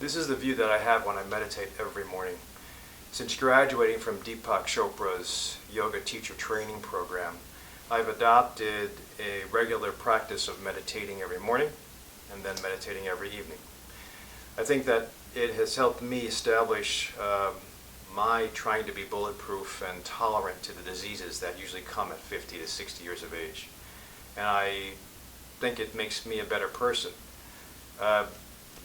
This is the view that I have when I meditate every morning. Since graduating from Deepak Chopra's yoga teacher training program, I've adopted a regular practice of meditating every morning and then meditating every evening. I think that it has helped me establish my trying to be bulletproof and tolerant to the diseases that usually come at 50 to 60 years of age. And I think it makes me a better person.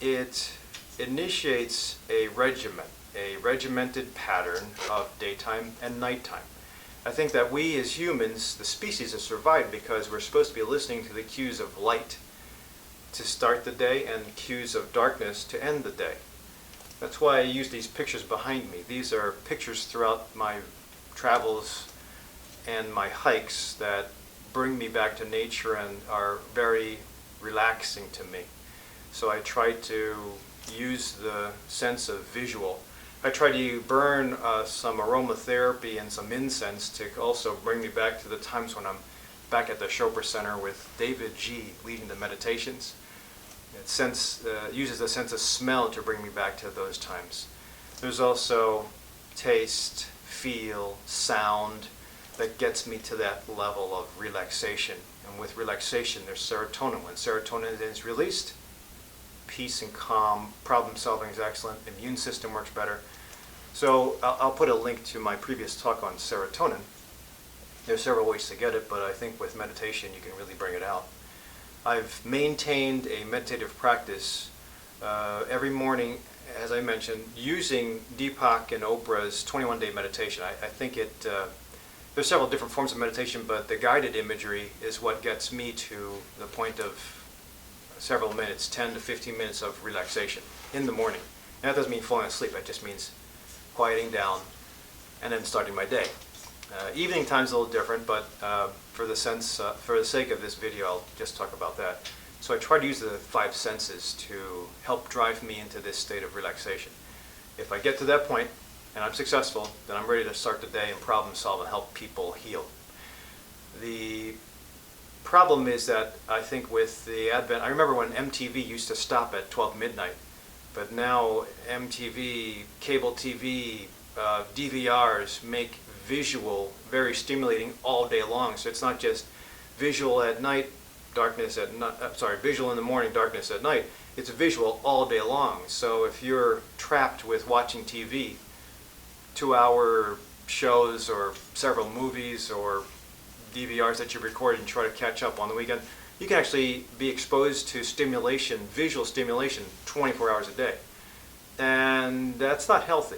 It initiates a regimented pattern of daytime and nighttime. I think that we as humans, the species, have survived because we're supposed to be listening to the cues of light to start the day and cues of darkness to end the day. That's why I use these pictures behind me. These are pictures throughout my travels and my hikes that bring me back to nature and are very relaxing to me. So I try to use the sense of visual. I try to burn some aromatherapy and some incense to also bring me back to the times when I'm back at the Chopra Center with David G. leading the meditations. It uses the sense of smell to bring me back to those times. There's also taste, feel, sound that gets me to that level of relaxation. And with relaxation, there's serotonin. When serotonin is released, peace and calm, problem solving is excellent, immune system works better. So I'll put a link to my previous talk on serotonin. There's several ways to get it, but I think with meditation you can really bring it out. I've maintained a meditative practice every morning, as I mentioned, using Deepak and Oprah's 21-day meditation. I think there's several different forms of meditation, but the guided imagery is what gets me to the point of several minutes, 10 to 15 minutes of relaxation in the morning. And that doesn't mean falling asleep, it just means quieting down and then starting my day. Evening time's a little different, but for the sake of this video, I'll just talk about that. So I try to use the five senses to help drive me into this state of relaxation. If I get to that point and I'm successful, then I'm ready to start the day and problem solve and help people heal. The problem is that I think with the advent, I remember when MTV used to stop at 12 midnight, but now MTV, cable TV, DVRs make visual very stimulating all day long. So it's not just visual at night, visual in the morning, darkness at night. It's visual all day long. So if you're trapped with watching TV, 2-hour shows or several movies or DVRs that you record and try to catch up on the weekend, you can actually be exposed to stimulation, visual stimulation, 24 hours a day. And that's not healthy.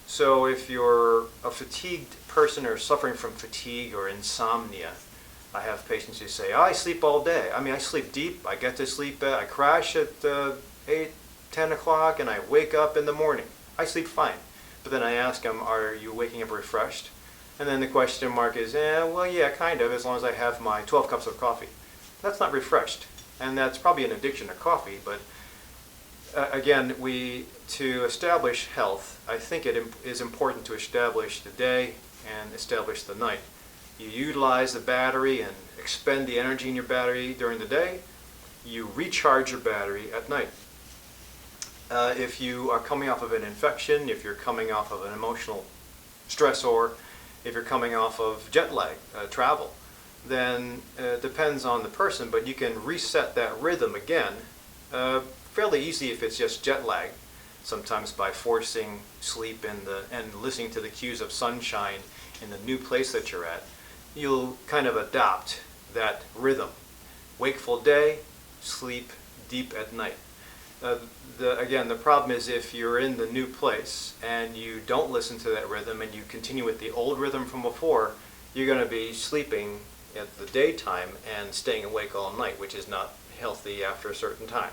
So if you're a fatigued person or suffering from fatigue or insomnia, I have patients who say, I sleep all day. I mean, I sleep deep, I get to sleep, I crash at 8, 10 o'clock and I wake up in the morning. I sleep fine. But then I ask them, are you waking up refreshed? And then the question mark is, well, yeah, kind of, as long as I have my 12 cups of coffee. That's not refreshed. And that's probably an addiction to coffee, but again, to establish health, I think it is important to establish the day and establish the night. You utilize the battery and expend the energy in your battery during the day. You recharge your battery at night. If you are coming off of an infection, if you're coming off of an emotional stressor, if you're coming off of jet lag, travel, then it depends on the person, but you can reset that rhythm again fairly easy if it's just jet lag, sometimes by forcing sleep and listening to the cues of sunshine in the new place that you're at. You'll kind of adopt that rhythm. Wakeful day, sleep deep at night. Again, the problem is if you're in the new place and you don't listen to that rhythm and you continue with the old rhythm from before, you're going to be sleeping at the daytime and staying awake all night, which is not healthy after a certain time.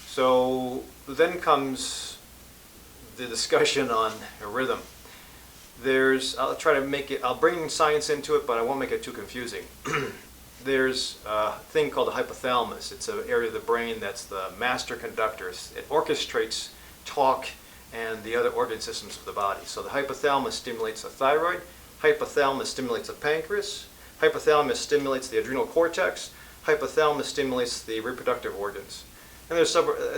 So then comes the discussion on a rhythm. I'll bring science into it, but I won't make it too confusing. There's a thing called the hypothalamus. It's an area of the brain that's the master conductor. It orchestrates talk and the other organ systems of the body. So the hypothalamus stimulates the thyroid, hypothalamus stimulates the pancreas, hypothalamus stimulates the adrenal cortex, hypothalamus stimulates the reproductive organs. And there's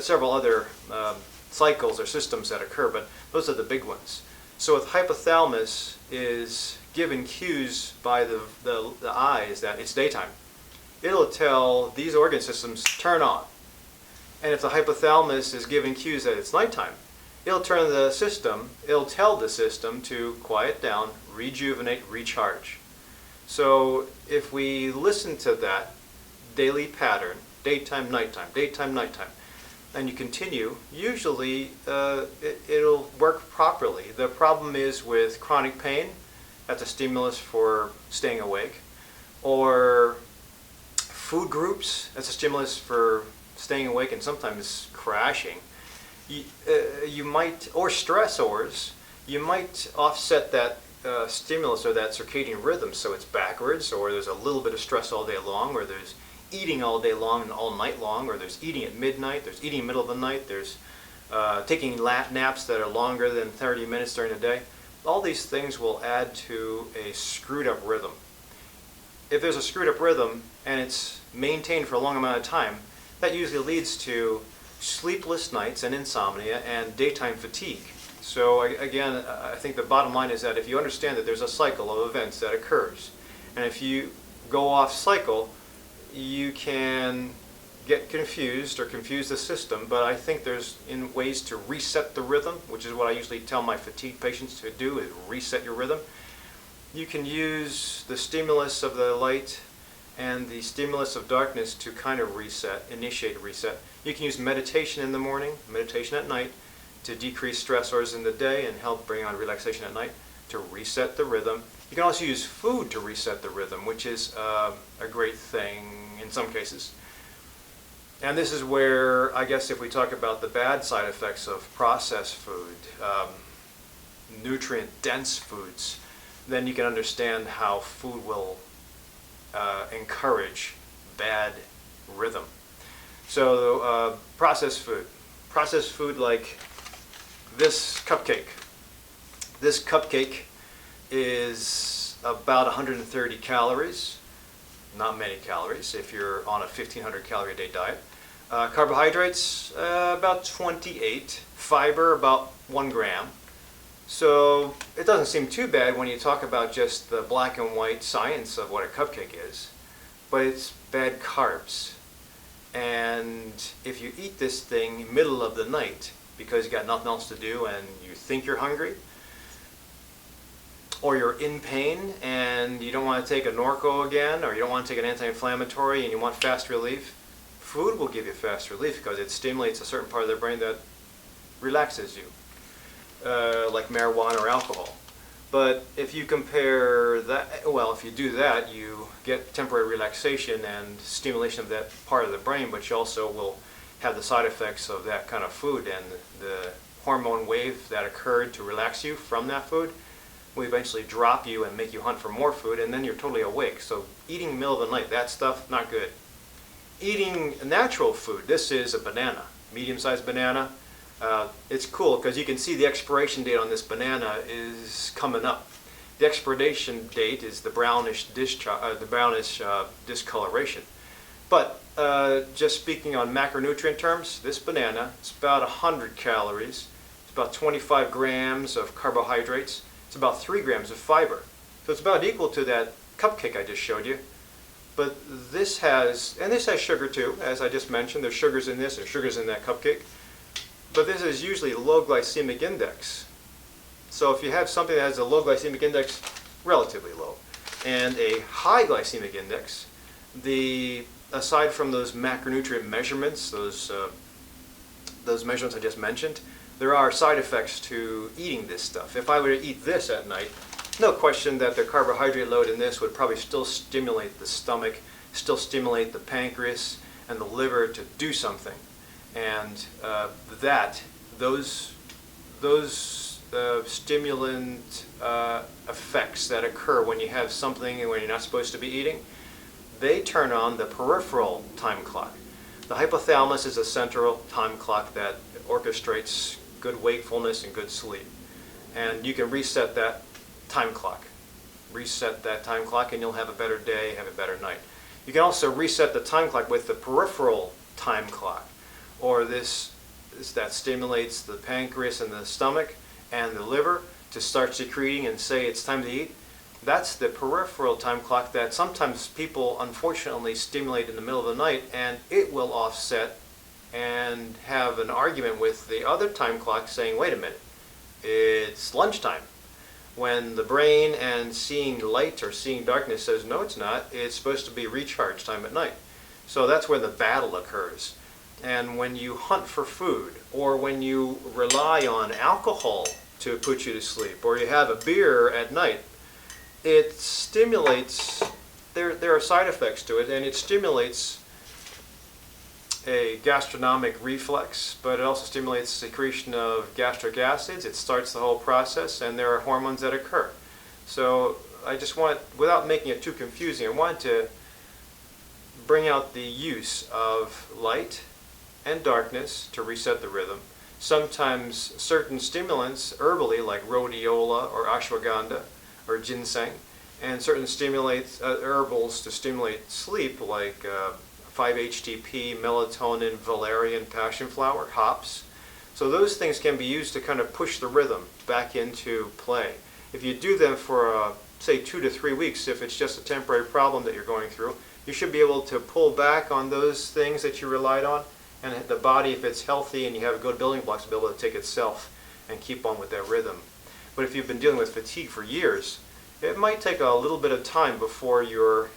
several other cycles or systems that occur, but those are the big ones. So with hypothalamus is given cues by the eyes that it's daytime. It'll tell these organ systems turn on. And if the hypothalamus is giving cues that it's nighttime, it'll tell the system to quiet down, rejuvenate, recharge. So if we listen to that daily pattern, daytime, nighttime, and you continue, usually it'll work properly. The problem is with chronic pain, that's a stimulus for staying awake, or food groups, that's a stimulus for staying awake and sometimes crashing. You might, or stressors, you might offset that stimulus or that circadian rhythm so it's backwards, or there's a little bit of stress all day long, or there's eating all day long and all night long, or there's eating at midnight, there's eating in the middle of the night, there's taking naps that are longer than 30 minutes during the day. All these things will add to a screwed up rhythm. If there's a screwed up rhythm and it's maintained for a long amount of time, that usually leads to sleepless nights and insomnia and daytime fatigue. So again, I think the bottom line is that if you understand that there's a cycle of events that occurs, and if you go off cycle, you can get confused or confuse the system, but I think there's ways to reset the rhythm, which is what I usually tell my fatigue patients to do, is reset your rhythm. You can use the stimulus of the light and the stimulus of darkness to kind of initiate a reset. You can use meditation in the morning, meditation at night, to decrease stressors in the day and help bring on relaxation at night to reset the rhythm. You can also use food to reset the rhythm, which is a great thing in some cases. And this is where, I guess, if we talk about the bad side effects of processed food, nutrient-dense foods, then you can understand how food will encourage bad rhythm. So processed food like this cupcake. This cupcake is about 130 calories, not many calories if you're on a 1,500 calorie a day diet. Carbohydrates, about 28. Fiber, about 1 gram. So it doesn't seem too bad when you talk about just the black and white science of what a cupcake is, but it's bad carbs. And if you eat this thing middle of the night because you got nothing else to do and you think you're hungry, or you're in pain and you don't want to take a Norco again, or you don't want to take an anti-inflammatory and you want fast relief, food will give you fast relief because it stimulates a certain part of the brain that relaxes you, like marijuana or alcohol. But if you compare that, well, if you do that, you get temporary relaxation and stimulation of that part of the brain, but you also will have the side effects of that kind of food, and the hormone wave that occurred to relax you from that food will eventually drop you and make you hunt for more food, and then you're totally awake. So eating in the middle of the night, that stuff, not good. Eating natural food, this is a banana, medium-sized banana. It's cool because you can see the expiration date on this banana is coming up. The expiration date is the brownish discoloration. But just speaking on macronutrient terms, this banana, it's about 100 calories, it's about 25 grams of carbohydrates, it's about 3 grams of fiber. So it's about equal to that cupcake I just showed you. But this has sugar too, as I just mentioned. There's sugars in this and sugars in that cupcake. But this is usually low glycemic index. So if you have something that has a low glycemic index, relatively low, and a high glycemic index, aside from those macronutrient measurements, those measurements I just mentioned, there are side effects to eating this stuff. If I were to eat this at night, no question that the carbohydrate load in this would probably still stimulate the stomach, still stimulate the pancreas and the liver to do something. And those stimulant effects that occur when you have something and when you're not supposed to be eating, they turn on the peripheral time clock. The hypothalamus is a central time clock that orchestrates good wakefulness and good sleep. And you can reset that time clock. Reset that time clock and you'll have a better day, have a better night. You can also reset the time clock with the peripheral time clock. or that stimulates the pancreas and the stomach and the liver to start secreting and say it's time to eat. That's the peripheral time clock that sometimes people unfortunately stimulate in the middle of the night, and it will offset and have an argument with the other time clock saying, wait a minute, it's lunchtime. When the brain and seeing light or seeing darkness says, no it's not, it's supposed to be recharge time at night. So that's where the battle occurs. And when you hunt for food, or when you rely on alcohol to put you to sleep, or you have a beer at night, it stimulates, there are side effects to it, and it stimulates a gastronomic reflex, but it also stimulates secretion of gastric acids. It starts the whole process, and there are hormones that occur. So I just want, without making it too confusing, I want to bring out the use of light and darkness to reset the rhythm. Sometimes certain stimulants, herbally, like rhodiola or ashwagandha or ginseng, and certain herbals to stimulate sleep, like 5-HTP, melatonin, valerian, passion flower, hops. So those things can be used to kind of push the rhythm back into play. If you do them for, say, 2 to 3 weeks, if it's just a temporary problem that you're going through, you should be able to pull back on those things that you relied on, and the body, if it's healthy and you have good building blocks, will be able to take itself and keep on with that rhythm. But if you've been dealing with fatigue for years, it might take a little bit of time before your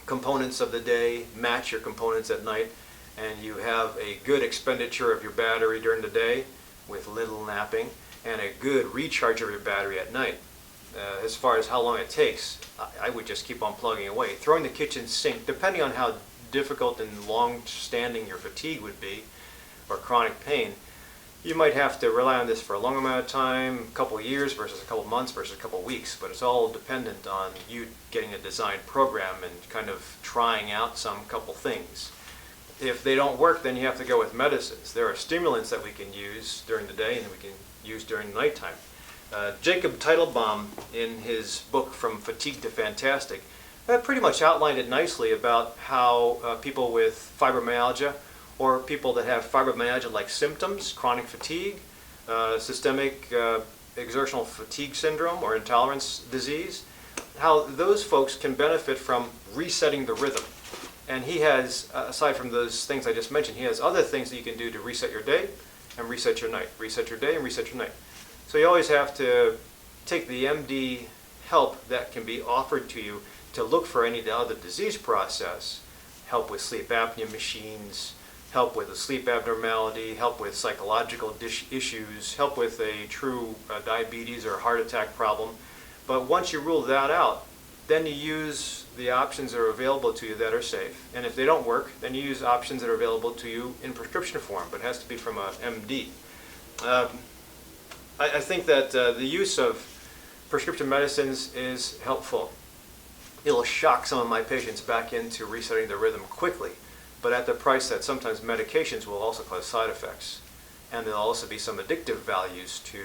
components of the day match your components at night, and you have a good expenditure of your battery during the day with little napping, and a good recharge of your battery at night. As far as how long it takes, I would just keep on plugging away. Throwing the kitchen sink, depending on how difficult and long-standing your fatigue would be, or chronic pain, you might have to rely on this for a long amount of time, a couple of years versus a couple of months versus a couple of weeks, but it's all dependent on you getting a designed program and kind of trying out some couple things. If they don't work, then you have to go with medicines. There are stimulants that we can use during the day and we can use during nighttime. Jacob Teitelbaum, in his book From Fatigue to Fantastic, pretty much outlined it nicely about how people with fibromyalgia, or people that have fibromyalgia-like symptoms, chronic fatigue, systemic exertional fatigue syndrome or intolerance disease, how those folks can benefit from resetting the rhythm. And he has, aside from those things I just mentioned, he has other things that you can do to reset your day and reset your night. Reset your day and reset your night. So you always have to take the MD help that can be offered to you to look for any other disease process, help with sleep apnea machines, help with a sleep abnormality, help with psychological issues, help with a true diabetes or heart attack problem. But once you rule that out, then you use the options that are available to you that are safe. And if they don't work, then you use options that are available to you in prescription form, but it has to be from a MD. I think that the use of prescription medicines is helpful. It'll shock some of my patients back into resetting their rhythm quickly, but at the price that sometimes medications will also cause side effects. And there'll also be some addictive values to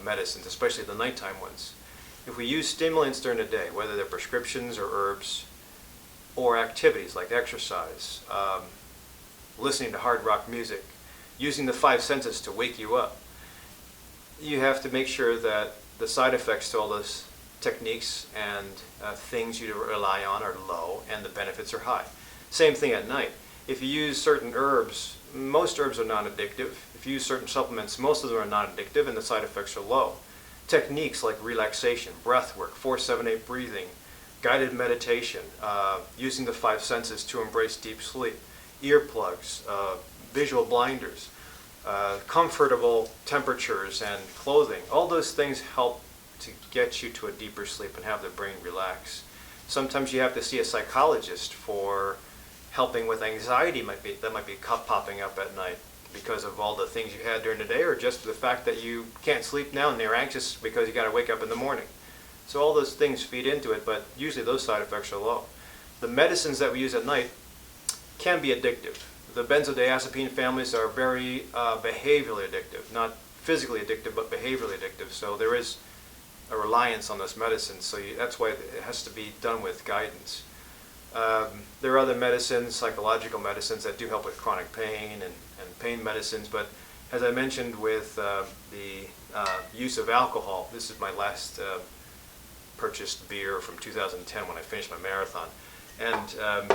medicines, especially the nighttime ones. If we use stimulants during the day, whether they're prescriptions or herbs, or activities like exercise, listening to hard rock music, using the 5 senses to wake you up, you have to make sure that the side effects to all those techniques and things you rely on are low and the benefits are high. Same thing at night. If you use certain herbs, most herbs are non-addictive. If you use certain supplements, most of them are non-addictive and the side effects are low. Techniques like relaxation, breath work, 4-7-8 breathing, guided meditation, using the 5 senses to embrace deep sleep, earplugs, visual blinders, comfortable temperatures and clothing, all those things help to get you to a deeper sleep and have the brain relax. Sometimes you have to see a psychologist for helping with anxiety that might be popping up at night because of all the things you had during the day, or just the fact that you can't sleep now and they're anxious because you got to wake up in the morning. So all those things feed into it, but usually those side effects are low. The medicines that we use at night can be addictive. The benzodiazepine families are very behaviorally addictive, not physically addictive, but behaviorally addictive. So there is a reliance on those medicines, so that's why it has to be done with guidance. There are other medicines, psychological medicines, that do help with chronic pain and pain medicines, but as I mentioned with the use of alcohol, this is my last purchased beer from 2010 when I finished my marathon. And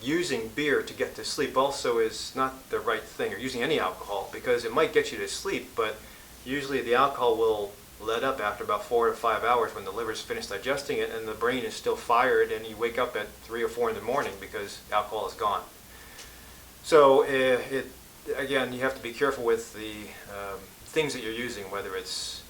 using beer to get to sleep also is not the right thing, or using any alcohol, because it might get you to sleep, but usually the alcohol will let up after about 4 to 5 hours when the liver's finished digesting it and the brain is still fired, and you wake up at 3 or 4 in the morning because alcohol is gone. So again, you have to be careful with the things that you're using, whether it's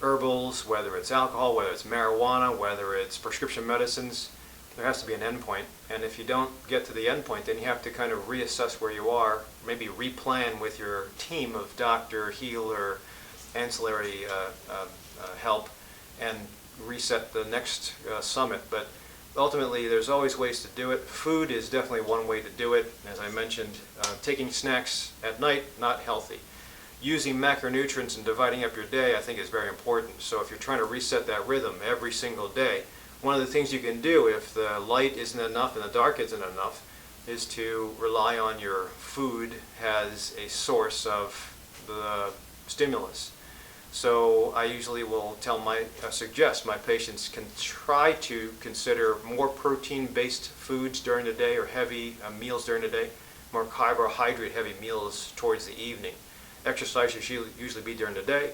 herbals, whether it's alcohol, whether it's marijuana, whether it's prescription medicines. There has to be an endpoint, and if you don't get to the endpoint, then you have to kind of reassess where you are, maybe replan with your team of doctor, healer, ancillary help, and reset the next summit. But ultimately, there's always ways to do it. Food is definitely one way to do it. As I mentioned, taking snacks at night, not healthy. Using macronutrients and dividing up your day, I think, is very important. So if you're trying to reset that rhythm every single day, one of the things you can do if the light isn't enough and the dark isn't enough is to rely on your food as a source of the stimulus. So I usually will suggest my patients can try to consider more protein-based foods during the day, or heavy meals during the day, more carbohydrate-heavy meals towards the evening. Exercise should usually be during the day,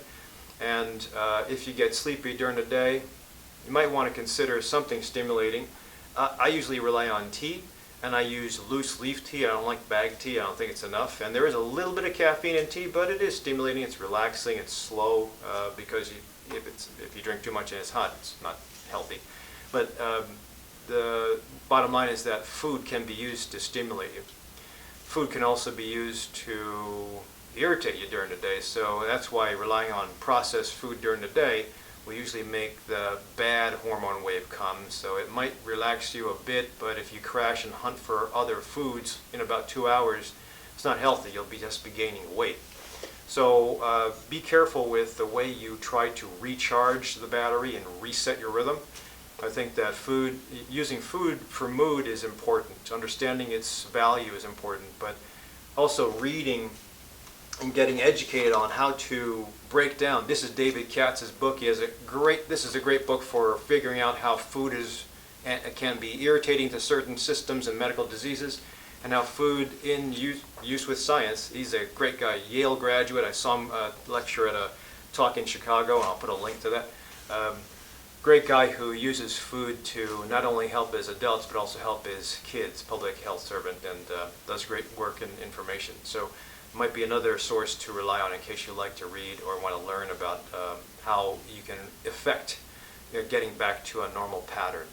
and if you get sleepy during the day, you might want to consider something stimulating. I usually rely on tea, and I use loose leaf tea. I don't like bag tea. I don't think it's enough. And there is a little bit of caffeine in tea, but it is stimulating. It's relaxing. It's slow because if you drink too much and it's hot, it's not healthy. But the bottom line is that food can be used to stimulate you. Food can also be used to irritate you during the day. So that's why relying on processed food during the day will usually make the bad hormone wave come. So it might relax you a bit, but if you crash and hunt for other foods in about 2 hours, it's not healthy. You'll just be gaining weight. So be careful with the way you try to recharge the battery and reset your rhythm. I think that using food for mood is important. Understanding its value is important, but also reading and getting educated on how to break down. This is David Katz's book. This is a great book for figuring out how food can be irritating to certain systems and medical diseases, and how food in use with science. He's a great guy, Yale graduate. I saw him lecture at a talk in Chicago, and I'll put a link to that. Great guy who uses food to not only help his adults, but also help his kids, public health servant, and does great work and information. So might be another source to rely on in case you like to read or want to learn about how you can affect getting back to a normal pattern.